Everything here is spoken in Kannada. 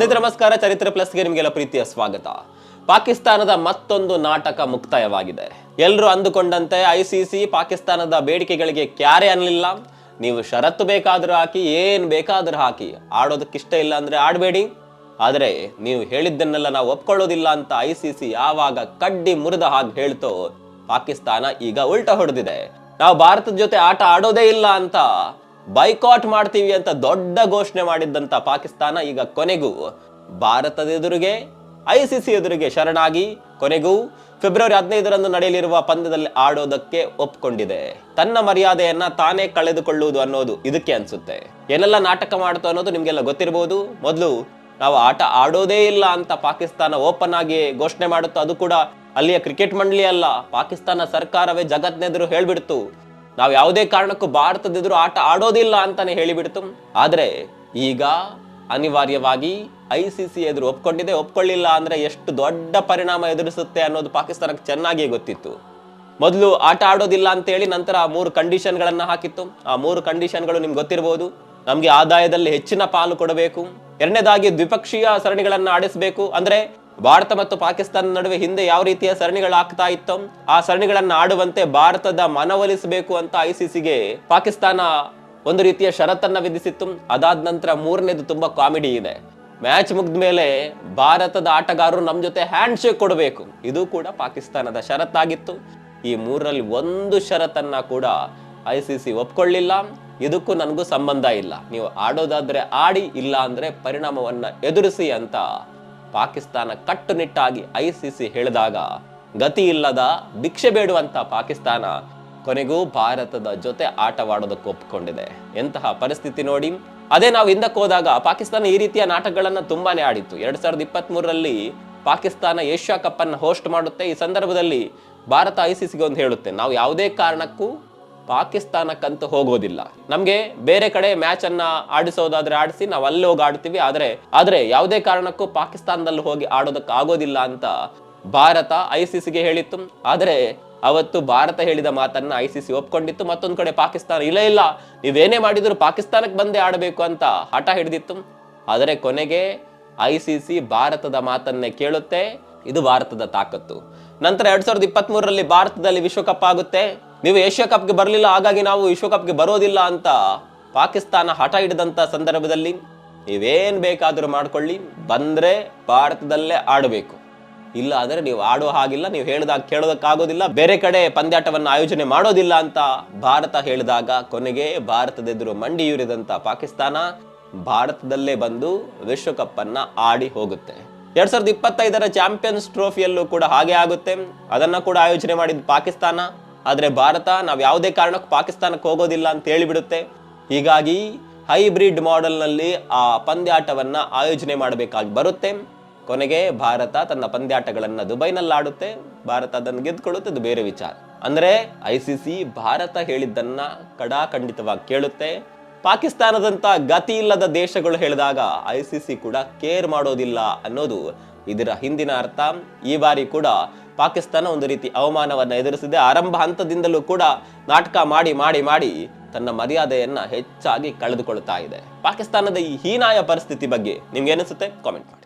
ಸ್ನೇಹಿತರೆ ನಮಸ್ಕಾರ. ಚರಿತ್ರೆ ಪ್ಲಸ್ಗೆ ನಿಮಗೆಲ್ಲ ಪ್ರೀತಿಯ ಸ್ವಾಗತ. ಪಾಕಿಸ್ತಾನದ ಮತ್ತೊಂದು ನಾಟಕ ಮುಕ್ತಾಯವಾಗಿದೆ. ಎಲ್ಲರೂ ಅಂದುಕೊಂಡಂತೆ ಐಸಿಸಿ ಪಾಕಿಸ್ತಾನದ ಬೇಡಿಕೆಗಳಿಗೆ ಕ್ಯಾರೆ ಅನ್ನಲಿಲ್ಲ. ನೀವು ಷರತ್ತು ಬೇಕಾದ್ರೂ ಹಾಕಿ, ಏನ್ ಬೇಕಾದ್ರೂ ಹಾಕಿ, ಆಡೋದಕ್ಕಿಷ್ಟ ಇಲ್ಲ ಅಂದ್ರೆ ಆಡಬೇಡಿ, ಆದರೆ ನೀವು ಹೇಳಿದ್ದನ್ನೆಲ್ಲ ನಾವು ಒಪ್ಕೊಳ್ಳೋದಿಲ್ಲ ಅಂತ ಐಸಿಸಿ ಯಾವಾಗ ಕಡ್ಡಿ ಮುರಿದ ಹಾಗೆ ಹೇಳ್ತೋ, ಪಾಕಿಸ್ತಾನ ಈಗ ಉಲ್ಟಾ ಹೊಡೆದಿದೆ. ನಾವು ಭಾರತದ ಜೊತೆ ಆಟ ಆಡೋದೇ ಇಲ್ಲ ಅಂತ, ಬೈಕಾಟ್ ಮಾಡ್ತೀವಿ ಅಂತ ದೊಡ್ಡ ಘೋಷಣೆ ಮಾಡಿದ್ದಂತ ಪಾಕಿಸ್ತಾನ ಈಗ ಕೊನೆಗೂ ಭಾರತದ ಎದುರಿಗೆ, ಐಸಿಸಿ ಎದುರಿಗೆ ಶರಣಾಗಿ ಕೊನೆಗೂ ಫೆಬ್ರವರಿ 15ರಂದು ನಡೆಯಲಿರುವ ಪಂದ್ಯದಲ್ಲಿ ಆಡೋದಕ್ಕೆ ಒಪ್ಕೊಂಡಿದೆ. ತನ್ನ ಮರ್ಯಾದೆಯನ್ನ ತಾನೇ ಕಳೆದುಕೊಳ್ಳುವುದು ಅನ್ನೋದು ಇದಕ್ಕೆ ಅನ್ಸುತ್ತೆ. ಏನೆಲ್ಲ ನಾಟಕ ಮಾಡ್ತು ಅನ್ನೋದು ನಿಮ್ಗೆಲ್ಲ ಗೊತ್ತಿರಬಹುದು. ಮೊದಲು ನಾವು ಆಟ ಆಡೋದೇ ಇಲ್ಲ ಅಂತ ಪಾಕಿಸ್ತಾನ ಓಪನ್ ಆಗಿ ಘೋಷಣೆ ಮಾಡುತ್ತೋ, ಅದು ಕೂಡ ಅಲ್ಲಿಯ ಕ್ರಿಕೆಟ್ ಮಂಡಳಿ ಅಲ್ಲ, ಪಾಕಿಸ್ತಾನ ಸರ್ಕಾರವೇ ಜಗತ್ನೆದುರು ಹೇಳ್ಬಿಡ್ತು, ನಾವು ಯಾವುದೇ ಕಾರಣಕ್ಕೂ ಭಾರತದ ಎದುರು ಆಟ ಆಡೋದಿಲ್ಲ ಅಂತಾನೆ ಹೇಳಿಬಿಡ್ತು. ಆದ್ರೆ ಈಗ ಅನಿವಾರ್ಯವಾಗಿ ಐಸಿಸಿ ಎದುರು ಒಪ್ಕೊಂಡಿದೆ. ಒಪ್ಕೊಳ್ಳಿಲ್ಲ ಅಂದ್ರೆ ಎಷ್ಟು ದೊಡ್ಡ ಪರಿಣಾಮ ಎದುರಿಸುತ್ತೆ ಅನ್ನೋದು ಪಾಕಿಸ್ತಾನಕ್ಕೆ ಚೆನ್ನಾಗಿಯೇ ಗೊತ್ತಿತ್ತು. ಮೊದಲು ಆಟ ಆಡೋದಿಲ್ಲ ಅಂತ ಹೇಳಿ ನಂತರ 3 ಕಂಡೀಷನ್ಗಳನ್ನ ಹಾಕಿತ್ತು. ಆ 3 ಕಂಡೀಷನ್ಗಳು ನಿಮ್ಗೆ ಗೊತ್ತಿರಬಹುದು. ನಮ್ಗೆ ಆದಾಯದಲ್ಲಿ ಹೆಚ್ಚಿನ ಪಾಲು ಕೊಡಬೇಕು, ಎರಡನೇದಾಗಿ ದ್ವಿಪಕ್ಷೀಯ ಸರಣಿಗಳನ್ನ ಆಡಿಸಬೇಕು, ಅಂದ್ರೆ ಭಾರತ ಮತ್ತು ಪಾಕಿಸ್ತಾನ ನಡುವೆ ಹಿಂದೆ ಯಾವ ರೀತಿಯ ಸರಣಿಗಳಾಗ್ತಾ ಇತ್ತು ಆ ಸರಣಿಗಳನ್ನ ಆಡುವಂತೆ ಭಾರತದ ಮನವೊಲಿಸಬೇಕು ಅಂತ ಐಸಿಸಿಗೆ ಪಾಕಿಸ್ತಾನ ಒಂದು ರೀತಿಯ ಷರತ್ತನ್ನ ವಿಧಿಸಿತ್ತು. ಅದಾದ ನಂತರ 3ನೇದು ತುಂಬಾ ಕಾಮಿಡಿ ಇದೆ. ಮ್ಯಾಚ್ ಮುಗ್ದ ಮೇಲೆ ಭಾರತದ ಆಟಗಾರರು ನಮ್ ಜೊತೆ ಹ್ಯಾಂಡ್ ಶೇಕ್ ಕೊಡಬೇಕು, ಇದು ಕೂಡ ಪಾಕಿಸ್ತಾನದ ಷರತ್ತಾಗಿತ್ತು. ಈ 3ರಲ್ಲಿ ಒಂದು ಷರತ್ತನ್ನ ಕೂಡ ಐಸಿಸಿ ಒಪ್ಕೊಳ್ಳಿಲ್ಲ. ಇದಕ್ಕೂ ನನಗೂ ಸಂಬಂಧ ಇಲ್ಲ, ನೀವು ಆಡೋದಾದ್ರೆ ಆಡಿ, ಇಲ್ಲ ಅಂದ್ರೆ ಪರಿಣಾಮವನ್ನ ಎದುರಿಸಿ ಅಂತ ಪಾಕಿಸ್ತಾನ ಕಟ್ಟುನಿಟ್ಟಾಗಿ ಐಸಿಸಿ ಹೇಳಿದಾಗ ಗತಿ ಇಲ್ಲದ ಭಿಕ್ಷೆ ಬೇಡುವಂತ ಪಾಕಿಸ್ತಾನ ಕೊನೆಗೂ ಭಾರತದ ಜೊತೆ ಆಟವಾಡೋದಕ್ಕೆ ಒಪ್ಪಿಕೊಂಡಿದೆ. ಎಂತಹ ಪರಿಸ್ಥಿತಿ ನೋಡಿ. ಅದೇ ನಾವು ಹಿಂದಕ್ಕೆ ಹೋದಾಗ ಪಾಕಿಸ್ತಾನ ಈ ರೀತಿಯ ನಾಟಕಗಳನ್ನ ತುಂಬಾನೇ ಆಡಿತ್ತು. 2023ರಲ್ಲಿ ಪಾಕಿಸ್ತಾನ ಏಷ್ಯಾ ಕಪ್ ಅನ್ನು ಹೋಸ್ಟ್ ಮಾಡುತ್ತೆ. ಈ ಸಂದರ್ಭದಲ್ಲಿ ಭಾರತ ಐಸಿಸಿಗೆ ಒಂದು ಹೇಳುತ್ತೆ, ನಾವು ಯಾವುದೇ ಕಾರಣಕ್ಕೂ ಪಾಕಿಸ್ತಾನಕ್ಕಂತೂ ಹೋಗೋದಿಲ್ಲ, ನಮ್ಗೆ ಬೇರೆ ಕಡೆ ಮ್ಯಾಚ್ ಅನ್ನ ಆಡಿಸೋದಾದ್ರೆ ಆಡಿಸಿ, ನಾವು ಅಲ್ಲಿ ಹೋಗಿ ಆಡ್ತೀವಿ, ಆದ್ರೆ ಯಾವುದೇ ಕಾರಣಕ್ಕೂ ಪಾಕಿಸ್ತಾನದಲ್ಲಿ ಹೋಗಿ ಆಡೋದಕ್ಕೆ ಆಗೋದಿಲ್ಲ ಅಂತ ಭಾರತ ಐಸಿಸಿಗೆ ಹೇಳಿತ್ತು. ಆದ್ರೆ ಅವತ್ತು ಭಾರತ ಹೇಳಿದ ಮಾತನ್ನ ಐಸಿಸಿ ಒಪ್ಕೊಂಡಿತ್ತು. ಮತ್ತೊಂದು ಕಡೆ ಪಾಕಿಸ್ತಾನ ಇಲ್ಲ, ನೀವೇನೇ ಮಾಡಿದ್ರು ಪಾಕಿಸ್ತಾನಕ್ಕೆ ಬಂದೇ ಆಡಬೇಕು ಅಂತ ಹಠ ಹಿಡಿದಿತ್ತು. ಆದರೆ ಕೊನೆಗೆ ಐಸಿಸಿ ಭಾರತದ ಮಾತನ್ನೇ ಕೇಳುತ್ತೆ. ಇದು ಭಾರತದ ತಾಕತ್ತು. ನಂತರ 2023ರಲ್ಲಿ ಭಾರತದಲ್ಲಿ ವಿಶ್ವಕಪ್ ಆಗುತ್ತೆ. ನೀವು ಏಷ್ಯಾ ಕಪ್ಗೆ ಬರಲಿಲ್ಲ, ಹಾಗಾಗಿ ನಾವು ವಿಶ್ವಕಪ್ಗೆ ಬರೋದಿಲ್ಲ ಅಂತ ಪಾಕಿಸ್ತಾನ ಹಠ ಹಿಡಿದಂತ ಸಂದರ್ಭದಲ್ಲಿ ನೀವೇನ್ ಬೇಕಾದ್ರೂ ಮಾಡ್ಕೊಳ್ಳಿ, ಬಂದ್ರೆ ಭಾರತದಲ್ಲೇ ಆಡಬೇಕು, ಇಲ್ಲ ಅಂದ್ರೆ ನೀವು ಆಡೋ ಹಾಗಿಲ್ಲ, ನೀವು ಹೇಳಿದಾಗ ಕೇಳೋದಕ್ಕಾಗೋದಿಲ್ಲ, ಬೇರೆ ಕಡೆ ಪಂದ್ಯಾಟವನ್ನು ಆಯೋಜನೆ ಮಾಡೋದಿಲ್ಲ ಅಂತ ಭಾರತ ಹೇಳಿದಾಗ ಕೊನೆಗೆ ಭಾರತದ ಎದುರು ಮಂಡಿಯೂರಿದಂತ ಪಾಕಿಸ್ತಾನ ಭಾರತದಲ್ಲೇ ಬಂದು ವಿಶ್ವಕಪ್ ಅನ್ನ ಆಡಿ ಹೋಗುತ್ತೆ. 2025ರ ಚಾಂಪಿಯನ್ಸ್ ಟ್ರೋಫಿಯಲ್ಲೂ ಕೂಡ ಹಾಗೆ ಆಗುತ್ತೆ. ಅದನ್ನ ಕೂಡ ಆಯೋಜನೆ ಮಾಡಿದ ಪಾಕಿಸ್ತಾನ. ಆದ್ರೆ ಭಾರತ ನಾವು ಯಾವುದೇ ಕಾರಣಕ್ಕೂ ಪಾಕಿಸ್ತಾನಕ್ಕೆ ಹೋಗೋದಿಲ್ಲ ಅಂತ ಹೇಳಿಬಿಡುತ್ತೆ. ಹೀಗಾಗಿ ಹೈಬ್ರಿಡ್ ಮಾಡೆಲ್ ನಲ್ಲಿ ಆ ಪಂದ್ಯಾಟವನ್ನ ಆಯೋಜನೆ ಮಾಡಬೇಕಾಗಿ ಬರುತ್ತೆ. ಕೊನೆಗೆ ಭಾರತ ತನ್ನ ಪಂದ್ಯಾಟಗಳನ್ನ ದುಬೈನಲ್ಲಿ ಆಡುತ್ತೆ. ಭಾರತ ಅದನ್ನು ಗೆದ್ದುಕೊಳ್ಳುತ್ತೆ, ಅದು ಬೇರೆ ವಿಚಾರ. ಅಂದ್ರೆ ಐಸಿಸಿ ಭಾರತ ಹೇಳಿದ್ದನ್ನ ಕಡಾಖಂಡಿತವಾಗಿ ಕೇಳುತ್ತೆ. ಪಾಕಿಸ್ತಾನದಂತ ಗತಿ ಇಲ್ಲದ ದೇಶಗಳು ಹೇಳಿದಾಗ ಐಸಿಸಿ ಕೂಡ ಕೇರ್ ಮಾಡೋದಿಲ್ಲ ಅನ್ನೋದು ಇದರ ಹಿಂದಿನ ಅರ್ಥ. ಈ ಬಾರಿ ಕೂಡ ಪಾಕಿಸ್ತಾನ ಒಂದು ರೀತಿ ಅವಮಾನವನ್ನ ಎದುರಿಸಿದೆ. ಆರಂಭ ಹಂತದಿಂದಲೂ ಕೂಡ ನಾಟಕ ಮಾಡಿ ತನ್ನ ಮರ್ಯಾದೆಯನ್ನ ಹೆಚ್ಚಾಗಿ ಕಳೆದುಕೊಳ್ತಾ ಇದೆ. ಪಾಕಿಸ್ತಾನದ ಈ ಹೀನಾಯ ಪರಿಸ್ಥಿತಿ ಬಗ್ಗೆ ನಿಮ್ಗೆ ಅನಿಸುತ್ತೆ? ಕಾಮೆಂಟ್ ಮಾಡಿ.